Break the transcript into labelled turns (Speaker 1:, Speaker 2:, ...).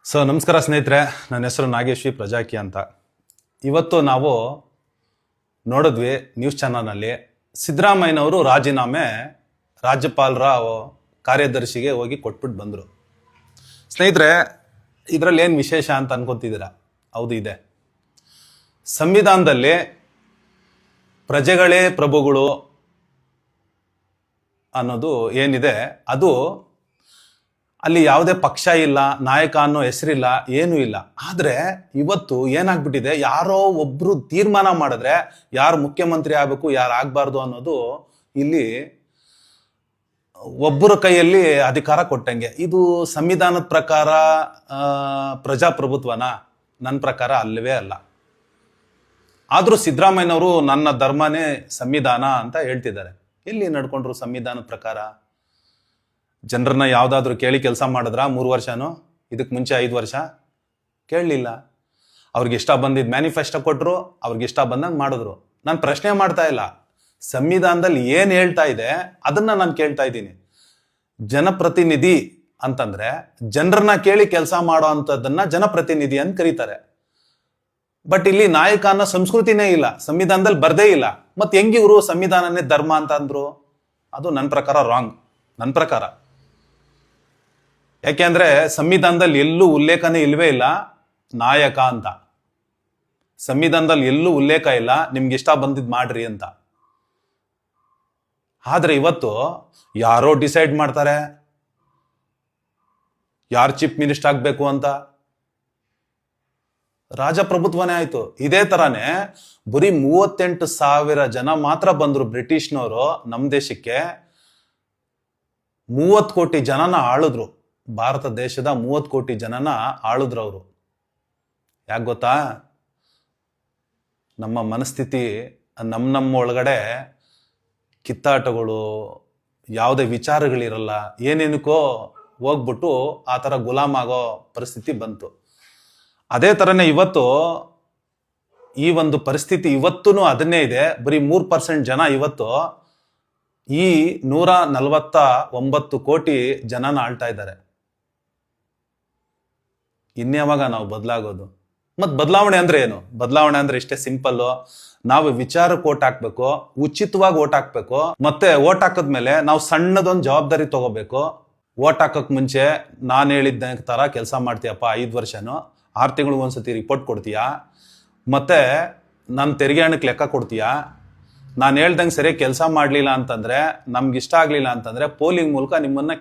Speaker 1: ನಮಸ್ಕಾರ ಸ್ನೇಹಿತರೆ, ನನ್ನ ಹೆಸರು ನಾಗೇಶ್ವಿ ಪ್ರಜಾಕಿ ಅಂತ. ಇವತ್ತು ನಾವು ನೋಡಿದ್ವಿ ನ್ಯೂಸ್ ಚಾನಲ್ನಲ್ಲಿ ಸಿದ್ದರಾಮಯ್ಯನವರು ರಾಜೀನಾಮೆ ರಾಜ್ಯಪಾಲರ ಕಾರ್ಯದರ್ಶಿಗೆ ಹೋಗಿ ಕೊಟ್ಬಿಟ್ಟು ಬಂದರು. ಸ್ನೇಹಿತರೆ, ಇದರಲ್ಲಿ ಏನು ವಿಶೇಷ ಅಂತ ಅನ್ಕೊತಿದ್ದೀರಾ? ಹೌದು, ಇದೆ. ಸಂವಿಧಾನದಲ್ಲಿ ಪ್ರಜೆಗಳೇ ಪ್ರಭುಗಳು ಅನ್ನೋದು ಏನಿದೆ, ಅದು ಅಲ್ಲಿ ಯಾವುದೇ ಪಕ್ಷ ಇಲ್ಲ, ನಾಯಕ ಅನ್ನೋ ಹೆಸರಿಲ್ಲ, ಏನೂ ಇಲ್ಲ. ಆದರೆ ಇವತ್ತು ಏನಾಗ್ಬಿಟ್ಟಿದೆ, ಯಾರೋ ಒಬ್ರು ತೀರ್ಮಾನ ಮಾಡಿದ್ರೆ ಯಾರು ಮುಖ್ಯಮಂತ್ರಿ ಆಗಬೇಕು, ಯಾರು ಆಗಬಾರ್ದು ಅನ್ನೋದು ಇಲ್ಲಿ ಒಬ್ಬರ ಕೈಯಲ್ಲಿ ಅಧಿಕಾರ ಕೊಟ್ಟಂಗೆ. ಇದು ಸಂವಿಧಾನದ ಪ್ರಕಾರ ಪ್ರಜಾಪ್ರಭುತ್ವನ? ನನ್ನ ಪ್ರಕಾರ ಅಲ್ಲವೇ ಅಲ್ಲ. ಆದರೂ ಸಿದ್ದರಾಮಯ್ಯನವರು ನನ್ನ ಧರ್ಮನೇ ಸಂವಿಧಾನ ಅಂತ ಹೇಳ್ತಿದ್ದಾರೆ. ಎಲ್ಲಿ ನಡ್ಕೊಂಡ್ರು ಸಂವಿಧಾನದ ಪ್ರಕಾರ? ಜನರನ್ನ ಯಾವುದಾದ್ರೂ ಕೇಳಿ ಕೆಲಸ ಮಾಡಿದ್ರಾ 3 ವರ್ಷನೋ? ಇದಕ್ಕೆ ಮುಂಚೆ 5 ವರ್ಷ ಕೇಳಲಿಲ್ಲ. ಅವ್ರಿಗೆ ಇಷ್ಟ ಬಂದಿದ್ದು ಮ್ಯಾನಿಫೆಸ್ಟೋ ಕೊಟ್ಟರು, ಅವ್ರಿಗೆ ಇಷ್ಟ ಬಂದಂಗೆ ಮಾಡಿದ್ರು. ನಾನು ಪ್ರಶ್ನೆ ಮಾಡ್ತಾ ಇಲ್ಲ. ಸಂವಿಧಾನದಲ್ಲಿ ಏನು ಹೇಳ್ತಾ ಇದೆ ಅದನ್ನ ನಾನು ಕೇಳ್ತಾ ಇದ್ದೀನಿ. ಜನಪ್ರತಿನಿಧಿ ಅಂತಂದ್ರೆ ಜನರನ್ನ ಕೇಳಿ ಕೆಲಸ ಮಾಡೋ ಅಂಥದ್ದನ್ನ ಜನಪ್ರತಿನಿಧಿ ಅಂತ ಕರೀತಾರೆ. ಬಟ್ ಇಲ್ಲಿ ನಾಯಕ ಅನ್ನೋ ಸಂಸ್ಕೃತಿನೇ ಇಲ್ಲ, ಸಂವಿಧಾನದಲ್ಲಿ ಬರ್ದೇ ಇಲ್ಲ. ಮತ್ತೆ ಹೆಂಗಿವ್ರು ಸಂವಿಧಾನನೇ ಧರ್ಮ ಅಂತ ಅಂದ್ರು? ಅದು ನನ್ನ ಪ್ರಕಾರ ರಾಂಗ್. ನನ್ನ ಪ್ರಕಾರ ಯಾಕೆಂದ್ರೆ ಸಂವಿಧಾನದಲ್ಲಿ ಎಲ್ಲೂ ಉಲ್ಲೇಖನೇ ಇಲ್ವೇ ಇಲ್ಲ ನಾಯಕ ಅಂತ. ಸಂವಿಧಾನದಲ್ಲಿ ಎಲ್ಲೂ ಉಲ್ಲೇಖ ಇಲ್ಲ ನಿಮ್ಗೆ ಇಷ್ಟ ಬಂದಿದ್ ಮಾಡ್ರಿ ಅಂತ. ಆದ್ರೆ ಇವತ್ತು ಯಾರೋ ಡಿಸೈಡ್ ಮಾಡ್ತಾರೆ ಯಾರು ಚೀಫ್ ಮಿನಿಸ್ಟರ್ ಆಗ್ಬೇಕು ಅಂತ. ರಾಜಪ್ರಭುತ್ವನೇ ಆಯ್ತು. ಇದೇ ತರಾನೇ ಬರೀ 38,000 ಜನ ಮಾತ್ರ ಬಂದ್ರು ಬ್ರಿಟಿಷ್ನವರು ನಮ್ಮ ದೇಶಕ್ಕೆ. 30 ಕೋಟಿ ಜನನ ಆಳಿದ್ರು. ಭಾರತ ದೇಶದ 30 ಕೋಟಿ ಜನನ ಆಳಿದ್ರು ಅವರು. ಯಾಕೆ ಗೊತ್ತಾ? ನಮ್ಮ ಮನಸ್ಥಿತಿ, ನಮ್ಮ ಒಳಗಡೆ ಕಿತ್ತಾಟಗಳು, ಯಾವುದೇ ವಿಚಾರಗಳಿರಲ್ಲ, ಏನೇನಕ್ಕೋ ಹೋಗ್ಬಿಟ್ಟು ಆ ಥರ ಗುಲಾಮ್ ಆಗೋ ಪರಿಸ್ಥಿತಿ ಬಂತು. ಅದೇ ಥರನೇ ಇವತ್ತು ಈ ಒಂದು ಪರಿಸ್ಥಿತಿ ಇವತ್ತೂ ಅದನ್ನೇ ಇದೆ. ಬರೀ 3% ಜನ ಇವತ್ತು ಈ 149 ಕೋಟಿ ಜನನ ಆಳ್ತಾ ಇದ್ದಾರೆ. ಇನ್ಯಾವಾಗ ನಾವು ಬದಲಾಗೋದು? ಮತ್ತು ಬದಲಾವಣೆ ಅಂದ್ರೆ ಏನು? ಬದಲಾವಣೆ ಅಂದ್ರೆ ಇಷ್ಟೇ ಸಿಂಪಲ್ಲು. ನಾವು ವಿಚಾರಕ್ಕೆ ಓಟ್ ಹಾಕ್ಬೇಕು, ಉಚಿತವಾಗಿ ಓಟ್ ಹಾಕ್ಬೇಕು. ಮತ್ತೆ ಓಟ್ ಹಾಕಿದ್ಮೇಲೆ ನಾವು ಸಣ್ಣದೊಂದು ಜವಾಬ್ದಾರಿ ತಗೋಬೇಕು. ಓಟ್ ಹಾಕಕ್ ಮುಂಚೆ ನಾನು ಹೇಳಿದ್ದ ತರ ಕೆಲಸ ಮಾಡ್ತೀಯಪ್ಪ 5 ವರ್ಷನೋ, 6 ತಿಂಗಳಿಗೆ ಒಂದ್ಸತಿ ರಿಪೋರ್ಟ್ ಕೊಡ್ತೀಯಾ, ಮತ್ತೆ ನನ್ನ ತೆರಿಗೆ ಹಣಕ್ಕೆ ಲೆಕ್ಕ ಕೊಡ್ತೀಯಾ, ನಾನು ಹೇಳ್ದಂಗೆ ಸರಿಯಾಗಿ ಕೆಲಸ ಮಾಡಲಿಲ್ಲ ಅಂತಂದ್ರೆ, ನಮ್ಗೆ ಇಷ್ಟ ಆಗಲಿಲ್ಲ ಅಂತಂದ್ರೆ ಪೋಲಿಂಗ್ ಮೂಲಕ ನಿಮ್ಮನ್ನ